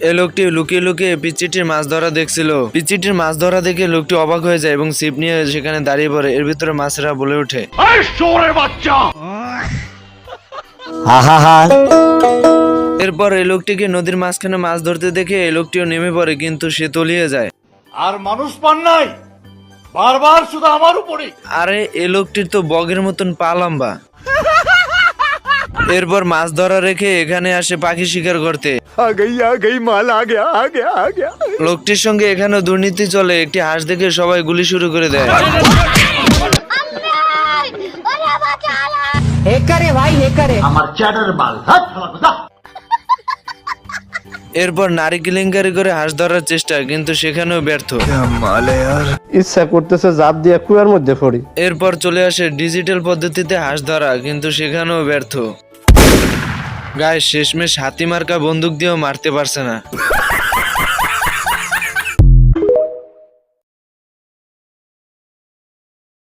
এই লোকটি লুকিয়ে লুকিয়ে পিচ্চিটির মাছ ধরা দেখছিল। পিচ্চিটির মাছ ধরা দেখে লোকটি অবাক হয়ে যায় এবং ছিপ নিয়ে সেখানে দাঁড়িয়ে পড়ে। এর ভিতরে মাছেরা বলে ওঠে, এরপর এই লোকটিকে নদীর মাঝখানে মাছ ধরতে দেখে এই লোকটিও নেমে পড়ে, কিন্তু সে তলিয়ে যায়। আর মানুষ পান নাই, বারবার শুধু আমার উপরে। আরে এই লোকটির তো বগের মতন পা লম্বা। এরপর মাছ ধরা রেখে এখানে আসে পাখি শিকার করতে। লোকটির সঙ্গে এখানেও দুর্নীতি চলে। একটি হাঁস দেখে সবাই গুলি শুরু করে দেয়। আমার চ্যাটার মাল, হাত ফালা কথা। এরপর নারী কেলেঙ্কারি করে হাঁস ধরার চেষ্টা, কিন্তু সেখানেও ব্যর্থ। ইচ্ছা করতেছে জাপ দিয়ে কুয়ার মধ্যে পড়ি। এরপর চলে আসে ডিজিটাল পদ্ধতিতে হাঁস ধরা, কিন্তু সেখানেও ব্যর্থ। গায়ে শেষমেশ হাতি মার্কা বন্দুক দিয়েও মারতে পারছে না।